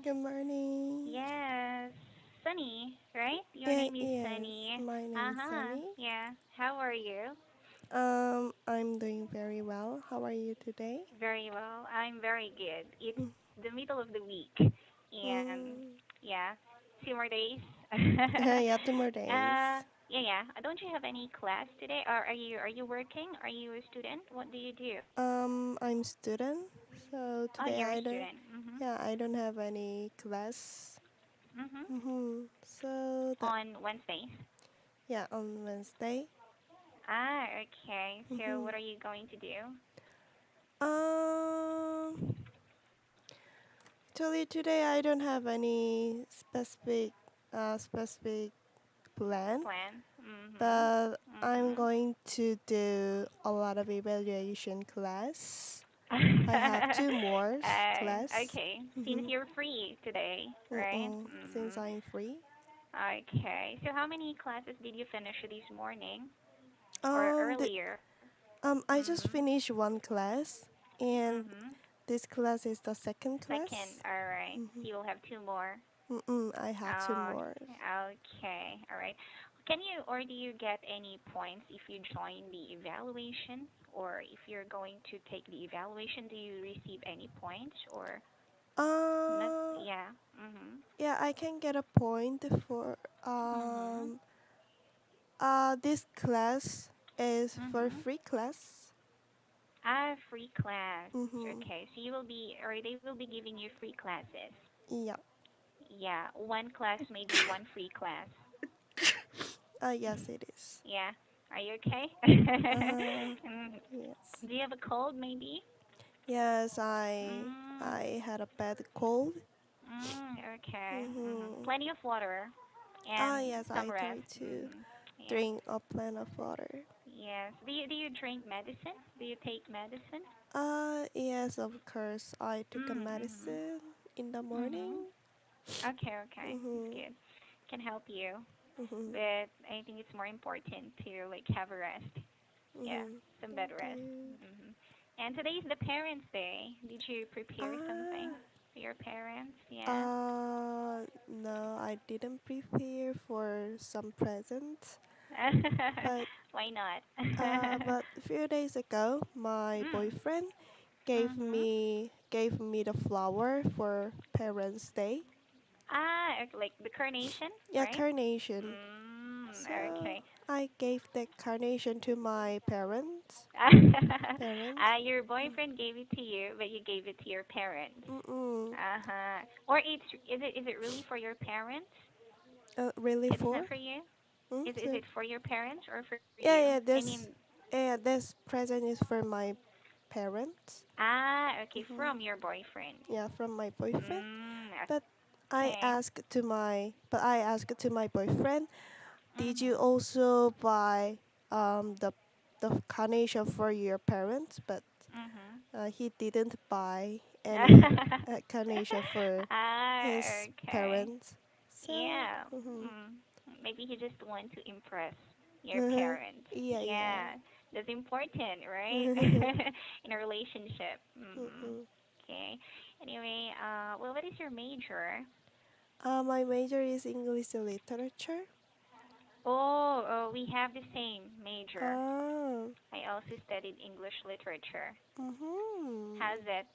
Good morning. Yes. Sunny, right? Your Yeah, name is yes. Sunny. My name is Uh-huh. Sunny. Yeah. How are you? I'm doing very well. How are you today? Very well. I'm very good. It's Mm, the middle of the week. And mm. yeah, 2 more days. Yeah, 2 more days. Yeah. Don't you have any class today? Or are you working? Are you a student? What do you do? I'm student, so Oh, today you're a I don't. student. Mhm. Yeah, I don't have any class. Mhm. So that On Wednesdays. yeah, on Wednesday. Ah, okay. So Mm-hmm. what are you going to do? Um, Actually today I don't have any specific plan. Plan? Mhm. But I'm Mhm. going to do a lot of evaluation class. I have two more class. Okay. Since Mm-hmm. you're free today, right? Since Mhm. I'm free. Okay. So how many classes did you finish this morning or Um, the, earlier? I just Mhm. finished one class, and Mhm. this class is the second Second. class. All right. Mm-hmm. So you'll have two more. I have two Oh, more. okay. All right. Can you or do you get any points if you join the evaluation or if you're going to take the evaluation, do you receive any points or not? Uh, Yeah. Mhm. yeah, I can get a point for Mhm. this class is for Mhm. free class. Ah, free class. Mm-hmm. Okay. So you will be or they will be giving you free classes. Yeah. Yeah, one class maybe one free class. Yes, it is. Yeah. Are you okay? Uh, Mm, yes. do you have a cold maybe? Yes, I Mm. I had a bad cold. Okay. Mm-hmm. Plenty of water and Yes, some I rest. try to Yeah. drink a plant of water. Yes. Do you drink medicine? Do you take medicine? Yes, of course. I took a Mhm. medicine in the morning. Mhm. Okay. It's Mm-hmm. good. Can help you, Mm-hmm. but I think it's more important to like have a rest. Yeah, Mm-hmm. some bed Thank rest. you. And today is the Parents' Day. Did you prepare something Ah, for your parents? Yeah. no, I didn't prepare for some presents, but Why not? but a few days ago, my Mm. boyfriend Mhm. gave me the flower for Parents' Day. Ah, okay, like the carnation, Yeah, right? carnation. So Okay. I gave the carnation to my parents. Parents. Your boyfriend gave it to you, but you gave it to your parents. Mm-mm. Uh-huh. Or is it really for your parents? Really It's not for? for you? Is So, it for your parents or for you? yeah, I mean, this present is for my parents. okay, Hmm. from your boyfriend. Yeah, from my boyfriend. Mm, But okay. I asked to my boyfriend, did you Mhm. also buy the carnation for your parents? But Mhm. he didn't buy any carnation for his Okay. parents. So, Yeah. mhm. Mm. Maybe he just want to impress your parents. Yeah, yeah. Yeah. That's important, right? In a relationship. Mm-mm. Okay. Anyway, well, what is your major? My major is English literature. Oh, we have the same major. Oh, I also studied English literature. mm-hmm. How's it?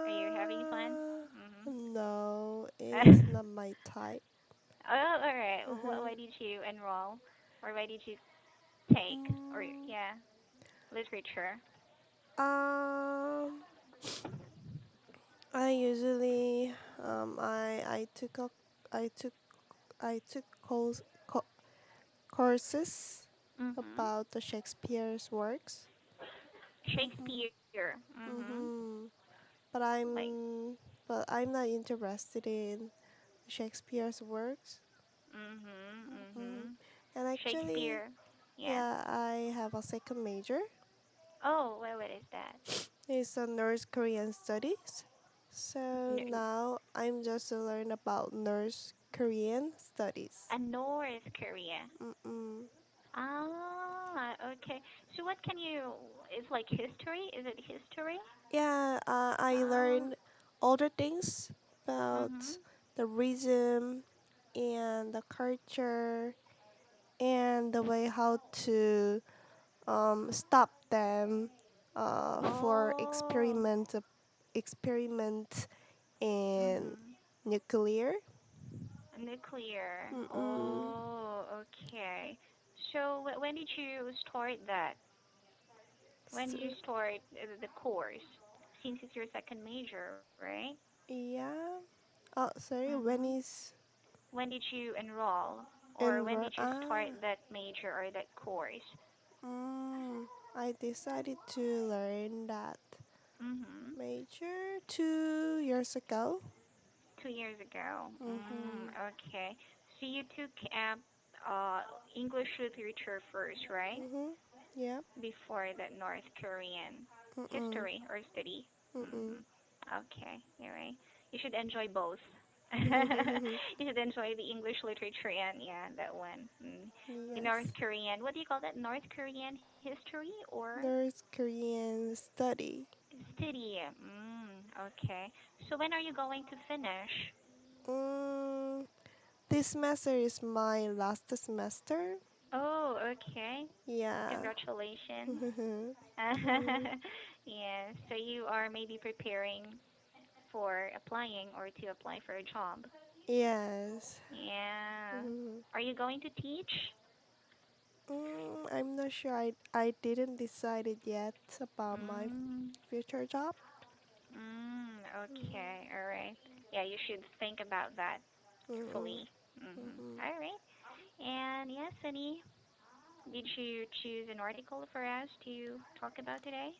Are you having fun? No, it's Mhm. not my type. Oh, all right. Uh-huh. Why did you enroll, or why did you take, or Mm, yeah, literature? um, I usually I took a I took I took courses Mhm. about the Shakespeare's works. Mm-hmm. Shakespeare. Mhm. Mm-hmm. But Like. I'm not interested in Shakespeare's works. Mhm. Mm-hmm. Mhm. And actually, Shakespeare. Yeah. yeah, I have a second major. Oh, well, what is that? It's a Nurse Korean Studies. So N- now I'm just to learn about Nurse Korean Studies. North Korea. Mm-mm. Ah, okay. So what can you? It's like history. Is it history? Yeah, I Ah. learned older things Mhm. about the rhythm and the culture and the way how to stop them for Oh. experiment in Mhm. nuclear. Nuclear. Mm-mm. Oh, okay. So when did you start that? When So, did you start the course? Since it's your second major, right? yeah. Oh, sorry. When Mhm. is When did you enroll, or when enroll? did you start that major or that course? I decided to learn that Mhm. major 2 years ago. 2 years ago. Mm-hmm. Okay. So you took English literature first, right? Mm-hmm. Yeah. Before that North Korean Mm-mm. history or study. Mm-mm. Mhm. Okay. Anyway, you should enjoy both. You should enjoy the English literature and yeah, that one. The North Yes. Korean. What do you call that? North Korean history or There's Korean study. study? Okay. So when are you going to finish? Mm, this semester is my last semester. Oh, okay. Yeah. Congratulations. Mm, Yeah, so you are maybe preparing for applying or to apply for a job. yes. Yeah. Mm, Are you going to teach? I'm not sure. I didn't decide it yet about my Mm, future job. okay, all right. Yeah, you should think about that Mm-mm, fully. mm-mm. All right. And yes, Sunny, did you choose an article for us to talk about today?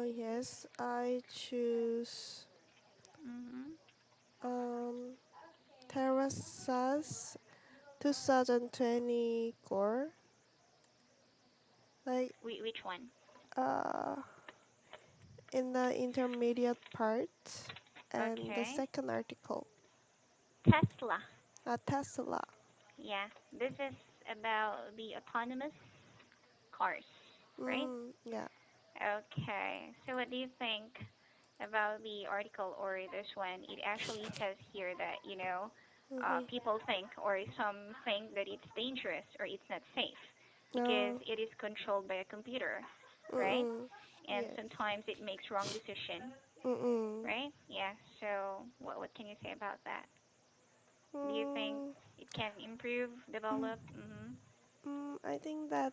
Yes, I choose Mm-hmm. um Terrasa's 2020 core. Like Which one? uh in the intermediate part and the Okay. second article. Tesla. Tesla. Yeah, this is about the autonomous cars, right? Yeah. Okay. So what do you think about the article or this one? It actually says here that, Mm-hmm. people think or some think that it's dangerous or it's not safe because Uh, it is controlled by a computer, right? mm-mm. And Yes. sometimes it makes wrong decision, Mm-mm. right? Yeah. So what can you say about that? Do you think Mm, it can improve, develop? Mhm. I think that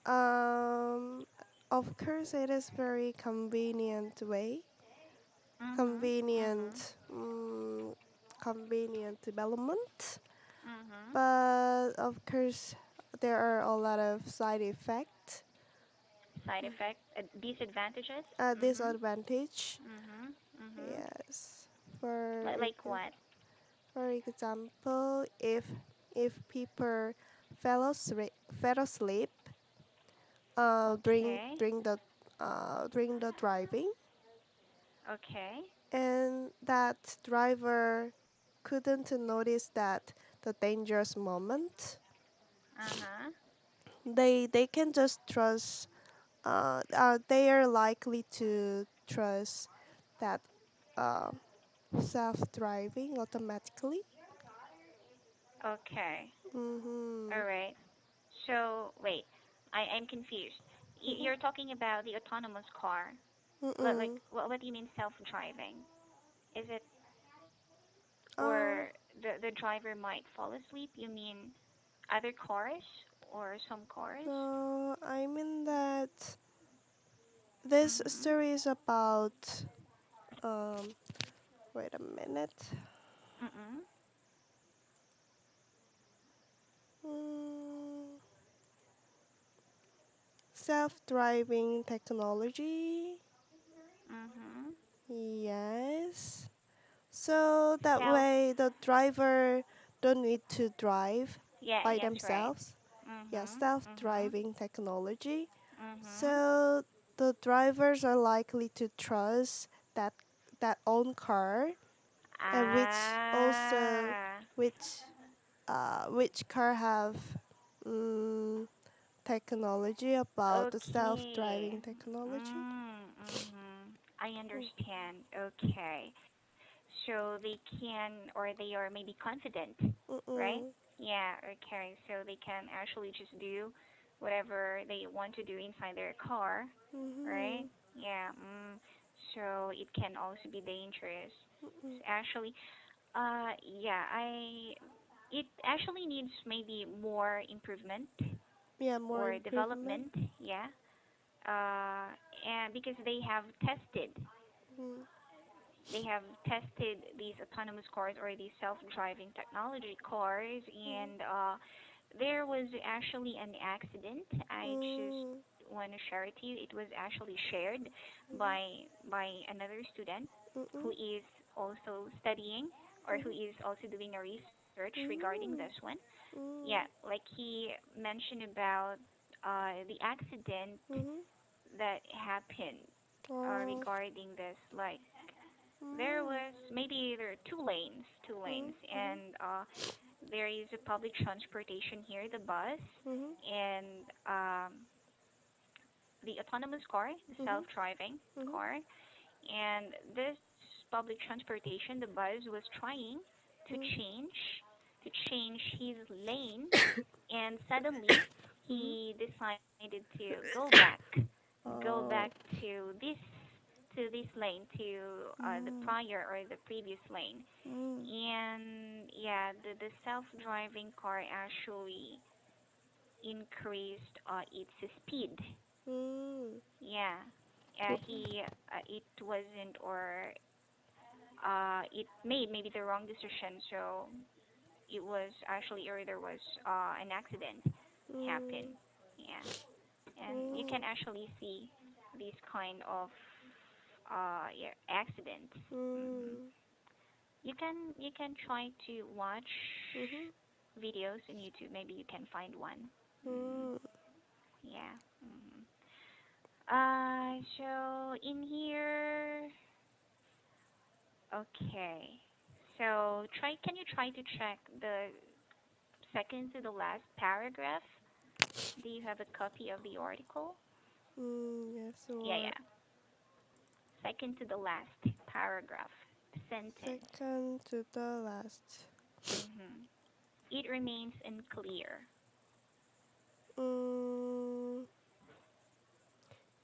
um, of course it is very convenient way, Mhm. Mhm. convenient, convenient development. Mhm. But of course there are a lot of side effects, Side effect, disadvantages. Mhm. disadvantage. Mhm. Mhm. Yes. For Like what? for example, if people fell asleep Okay. during the driving, Okay. and that driver couldn't notice that the dangerous moment, Uh huh. they can just trust, they are likely to trust that uh, self-driving automatically. Okay. Mm-hmm. All right. So wait, I'm confused. Mm-hmm. You're talking about the autonomous car. Like Mm-mm. what do you mean self-driving? Is it Uh, or the driver might fall asleep? You mean other cars or some cars? no, I mean that this Mhm. story is about um. Wait a minute. Mhm. Mm, self-driving technology. Mhm. Yes. So that Self. way the driver don't need to drive Yeah. by Yes. Right. themselves. Yeah, Mhm. Mhm. self-driving technology. Mhm. So the drivers are likely to trust that that own car, and Ah. which which car have mm, technology about the Okay. self-driving technology. Mhm. I understand. Okay. So they can, or they are maybe confident, right? Mm-mm. Yeah, okay. So they can actually just do whatever they want to do inside their car, right? Mhm. Yeah. So it can also be dangerous. Mm-mm. Actually, yeah, it actually needs maybe more improvement Yeah, more or improvement. development, yeah. And because Mm. they have tested these autonomous cars or these self-driving technology cars, Mm. and there was actually an accident. I just Mm. want to share it to you. It was actually shared Mhm. by another student who Mm-mm. is also studying or who Mhm. is also doing a research regarding this Mm. one. Yeah, Mm. like he mentioned about the accident Mhm. that happened Oh. regarding this. Like there Mm. was maybe there are two Mhm. lanes, Mhm. and there is a public transportation here, the bus, Mhm. and the autonomous car, the Mhm. self-driving Mhm. car, and this public transportation, the bus was trying to Mhm. change his lane, and suddenly Mhm. he decided to go back Oh. to this lane, to the Mm. prior or the previous lane. Mm. And yeah, the self-driving car actually increased its speed. Mm. Yeah, W- he it wasn't, or it made maybe the wrong decision. So it was actually, or there was an accident happen. Mm. Yeah, and you Mm. can actually see these kind of yeah, accidents. Mm. You can try to watch Mhm. videos in YouTube. Maybe you can find one. Mm, Mm. yeah. So in here, okay. So try. Can you try to check the second to the last paragraph? Do you have a copy of the article? Mm. Yes, Yeah, or yeah. Second to the last paragraph, sentence. second to the last. Mm-hmm. It remains unclear. Mm.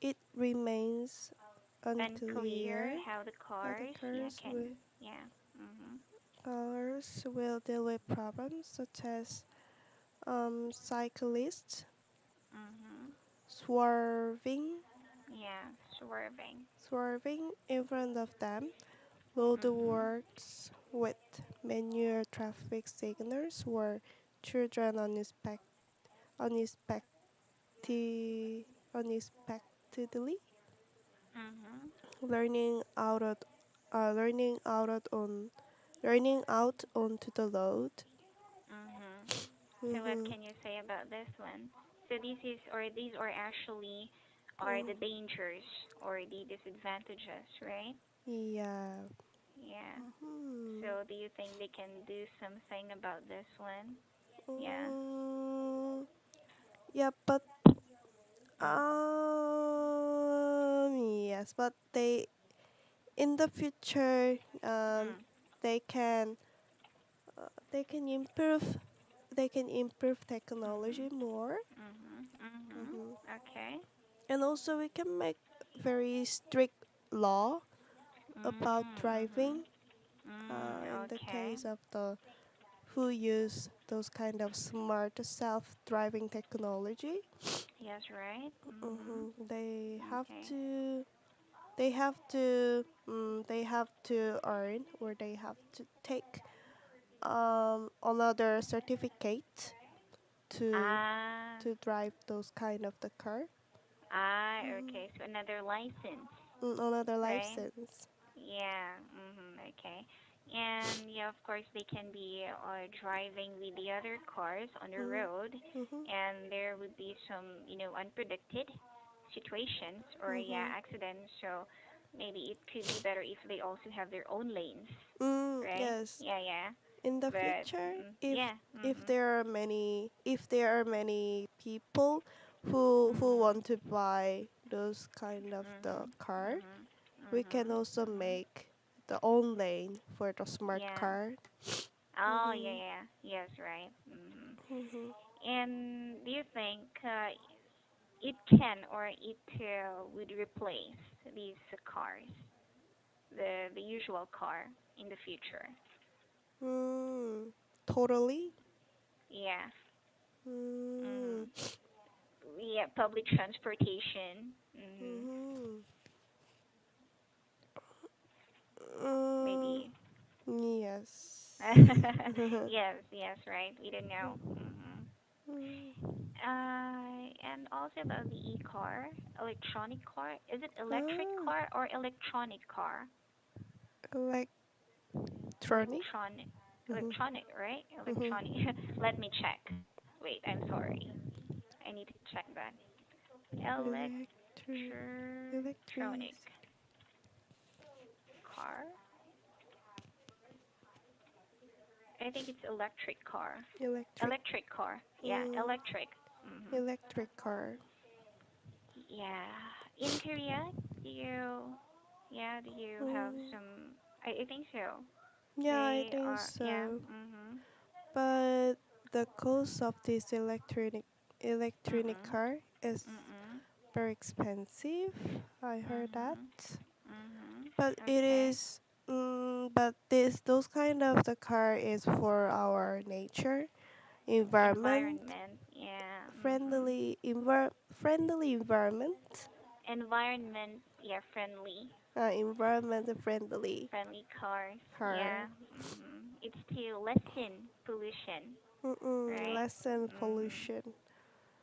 It remains Unclear unclear how the how the cars, yeah, cars can, yeah. Mm-hmm. cars will deal with problems such as cyclists Mm-hmm. swerving Yeah, swerving. swerving in front of them, Mm-hmm. roadworks with manual traffic signals, or children unexpected, unexpectedly Mm-hmm. learning out of, learning out of on learning out onto the road. Mm-hmm. So what Mm-hmm. can you say about this one? So this is, or these are actually are Mm, the dangers or the disadvantages, right? yeah. Yeah. Mm-hmm. So do you think they can do something about this one? Yeah. Mm, yeah, but Mm. yes, but they in the future Mm. they can improve Mhm. technology more. Mhm. Mhm. Hmm. Okay. And also we can make very strict law about Mm. Mhm. driving in the Okay. case of the who use those kind of smart self-driving technology. Yes, right. Mhm. They have Okay. to they have to earn, or they have to take another certificate to Ah. drive those kind of the car. Ah. Mm, Okay. So another license, another right? license. Yeah. Mhm. Okay. And yeah, of course, they can be driving with the other cars on the Mhm. road, Mhm. and there would be some, unpredicted situations or yeah, Mhm. accidents. So maybe it could be better if they also have their own lanes, right? Yes. Yeah, yeah. In the But future, yeah. if Mhm. there are many people who Mhm. want to buy those kind of the Mhm. car, Mhm. we can Mhm. also Mhm. make the own lane for the smart Yeah. car. Oh, yeah, Mhm. yeah. Yes, right. Mhm. Mhm. And do you think it can or it would replace these cars, the usual car in the future? Mm. Totally. Yeah. Mm. Mhm. Yeah, public transportation. Mhm. Mhm. Mm. Maybe. Yes. Yes, yes, right. We don't know. Mhm. Mm. And also about the e-car, electronic car. Is it electric Ah, car or electronic car? electronic. Electronic, Mhm. electronic, right? Electronic. Mhm. Let me check. Wait, I'm sorry. I need to check that. Electric. Electronic Electric. car. I think it's electric car. Electric. Electric car. Yeah, Mm. electric. Mhm. Electric car. Yeah. In Korea, do you, yeah, do you have Mm. some? I think so. Yeah, I They think are, yeah. so. Mhm. But the cost of this electronic Mhm. car is Mhm. very expensive. I heard that. Mhm. Mhm. But it Okay. is but this those kind of the car is for our nature, environment, Environment. Yeah. Mhm. friendly environment. Environment. Yeah. Friendly. Environment friendly Friendly cars. car. Yeah. Mhm. It's to lessen pollution, right? Lessen Mhm. pollution.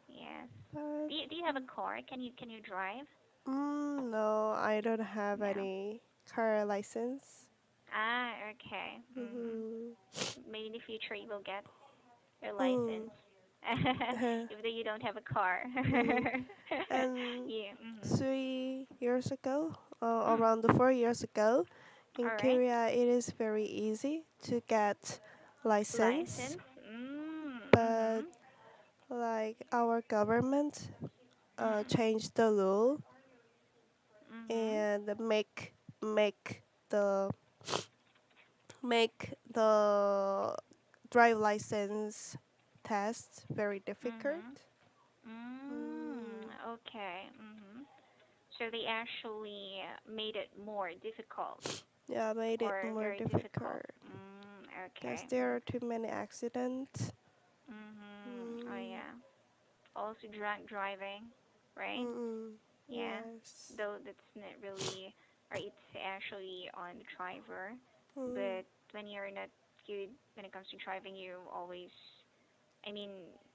Yes. But Do you have a car? Can you drive? no, I don't have No. any car license. Ah, okay. Mhm. Mm-hmm. Maybe in the future you will get your Mm. license, even though you don't have a car. Mm-hmm. And Yeah. Mhm. 3 years ago, Mm. around 4 years ago, in All right. Korea, it is very easy to get license, License. Mm. but Mhm. like our government Mm. changed the rule Mhm. and make the make the drive license test very difficult. Mhm. Mm. Mm, Okay. Mhm. So they actually made it more difficult yeah, made it or more very difficult. difficult because Okay. there are too many accidents. Oh Mm, yeah. Also drunk driving, right? mm, Yeah. yes. Though that's not really, or it's actually on the driver. Mm, But when you're not good when it comes to driving, you always, I mean,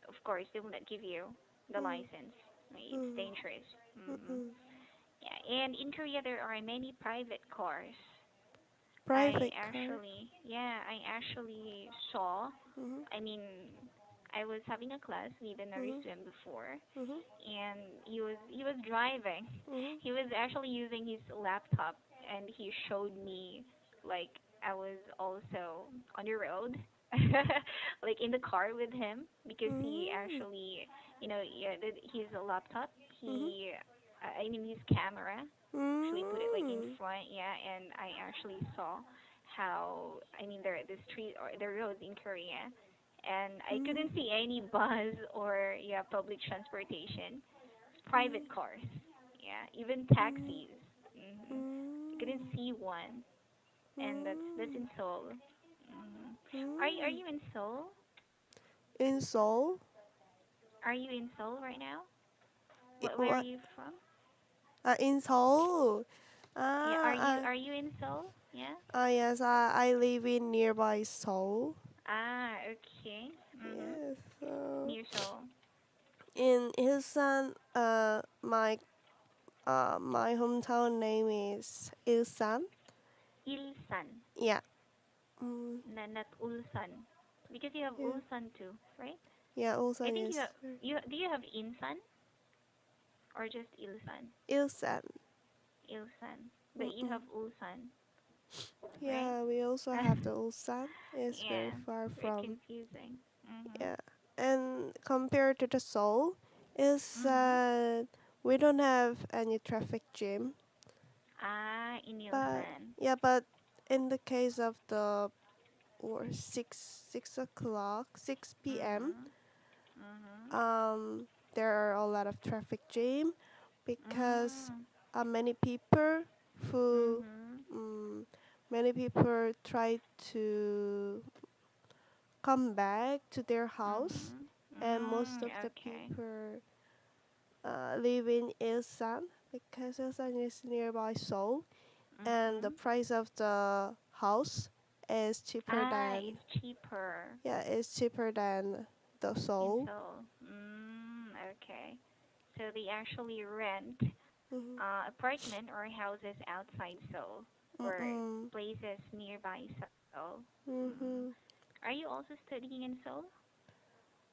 of course, they will not give you the mm, license. It's mm, dangerous. mm, mm. Yeah. And in Korea, there are many private cars. Private car. Yeah, I actually saw. Mm-hmm, I mean, I was having a class with another mm-hmm, student before, mm-hmm, and he was driving. mm-hmm, He was actually using his laptop, and he showed me like I was also on the road, like in the car with him because he mm-hmm, actually, yeah, his laptop. mm-hmm, I mean his camera. Actually put it like in mm-hmm, front, yeah, and I actually saw how I mean the street or the roads in Korea, and I mm-hmm, couldn't see any bus or yeah public transportation, private mm-hmm, cars, yeah, even mm-hmm, taxis. I couldn't see one, and that's mm-hmm, in Seoul. Are mm-hmm. you in Seoul? In Seoul? Are you in Seoul right now? Where are What? you from? In Seoul. Yeah, Ah, are you in Seoul? Yeah. yes, I live in nearby Seoul. Ah, okay. Yes, so Near Seoul. in Ilsan, my hometown name is Ilsan. Ilsan, Yeah. Mm, not Ulsan, because you have yeah. Ulsan too, right? Yeah, I Ulsan think is you do you have Insan or just Ilsan? Ilsan. Ilsan, but you Mm-mm. have Ulsan, right? Yeah, we also have the Ulsan. It's very Yeah, far very from. confusing. Mhm. Yeah. And compared to the Seoul, is Mhm. we don't have any traffic jam. Ah, in But Nielsen. yeah, but in the case of the or 6 o'clock, 6 p.m. Mhm. Mhm. There are a lot of traffic jam because Mm. many people who Mhm. um, many people try to come back to their house, Mhm. and most Mm. of the Okay. people live in Ilsan because Ilsan is nearby Seoul, and the Mhm. price of the house is cheaper Ah, than it's cheaper the in Seoul. Seoul. Mm. Okay. So they actually rent Mhm. apartment or houses outside Seoul or Mm-mm. places nearby Seoul. Mm. Mhm. Are you also studying in Seoul?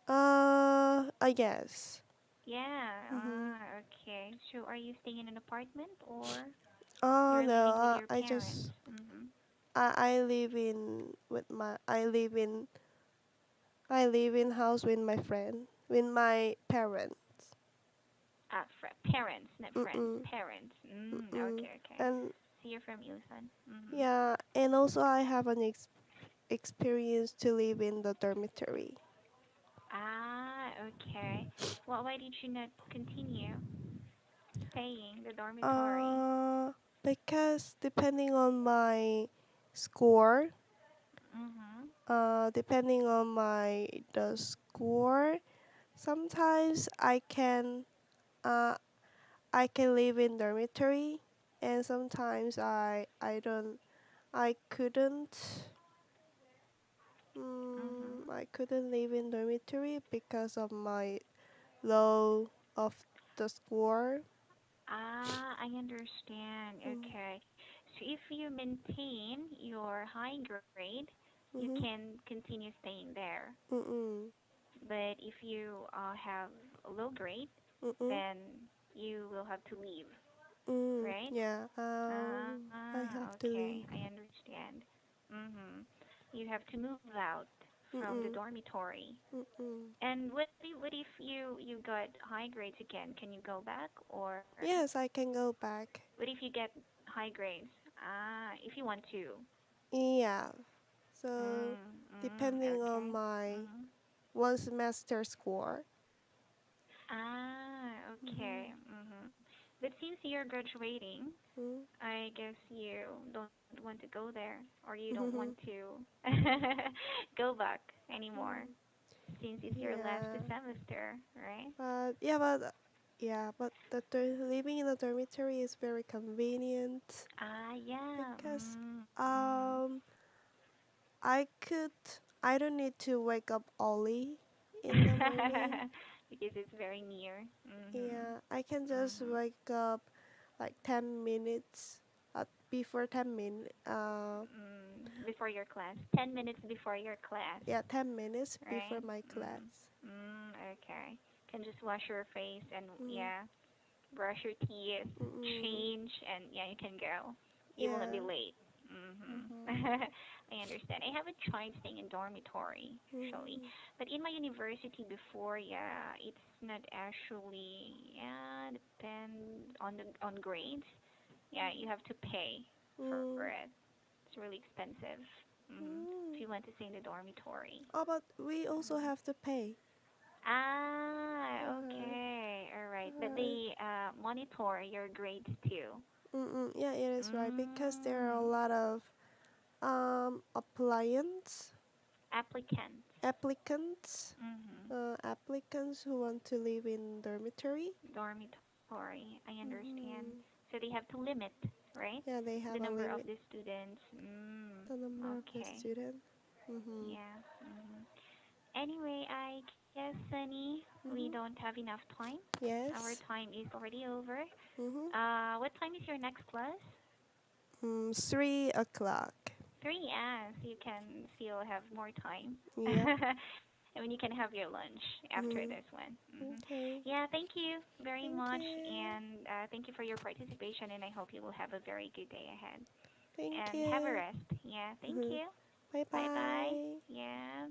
I guess. Yeah. Mhm. Okay. So are you staying in an apartment or Oh you're no, living with your I parents? just Mhm. I live in house with my friend, with my parents. Parents, not friends. Mm-mm. Parents. Mm-mm. Okay, okay. And So you're from Ilsan. yeah, and also I have an experience to live in the dormitory. Ah, okay. Well, why did you not continue staying the dormitory? Uh, because depending on my score, Mhm. depending on the score, sometimes uh I can live in dormitory, and sometimes I couldn't Mhm. I couldn't live in dormitory because of my low of the score. Ah, I understand. Mm, Okay. So if you maintain your high grade, you mhm. can continue staying there. Mm. But if you have a low grade, Mm. then you will have to leave, right? Yeah. I Ah, have to okay, leave. I understand. Mhm. You have to move out from the Mm. dormitory. Mm. And what if you got high grades again? Can you go back or Yes, I can go back. what if you get high grades? Ah, if you want to. Yeah. So depending on Okay. my Mhm. 1 semester score. Ah, Mhm. okay. But since you're graduating, Mm. I guess you don't want to go there or you don't want Mhm. to go back anymore Mhm. since it's your last Yeah. semester, right? But living in a dormitory is very convenient Ah, yeah. because Mhm. um I could I don't need to wake up early in the morning. Because it's very near. Yeah, I can just Mhm. wake up like 10 minutes before 10 minutes. Before your class. 10 minutes before your class, Yeah, 10 minutes before right? my class. Okay. Can just wash your face and Mm, yeah, brush your teeth, mm, change, and yeah, you can go. You won't be yeah. late. Mm-hmm. I understand. I haven't tried staying in dormitory actually, Mm-hmm. but in my university before, yeah, it's not actually. Yeah, depend on the on grades. Yeah, you have to pay for Mm, it. It's really expensive. If you mm. want to stay in the dormitory. Oh, but we also Mhm. have to pay. Ah, Uh-huh. okay, all right. But Uh, they monitor your grades too. yeah, it is right because there are a Mm, lot of appliance applicants. applicants who want to live in dormitory. Dormitory. I understand. Mm-hmm. So they have to limit, right? Yeah, they The have a number of limit the students. the number of the Okay. student. Mm-hmm. Yeah. Anyway, I guess, Sunny, we Mm-hmm. don't have enough time. Our Yes. time is already over. Mm-hmm. What time is your next class? 3 o'clock. 3 hours. You can still have more time. Yep. And when you can have your lunch after this Mm. one. Okay. Yeah, thank you very Thank much. you. And thank you for your participation. And I hope you will have a very good day ahead. Thank And have a you. rest. Yeah, thank Mm-hmm. you. Bye Bye bye. bye. Yeah.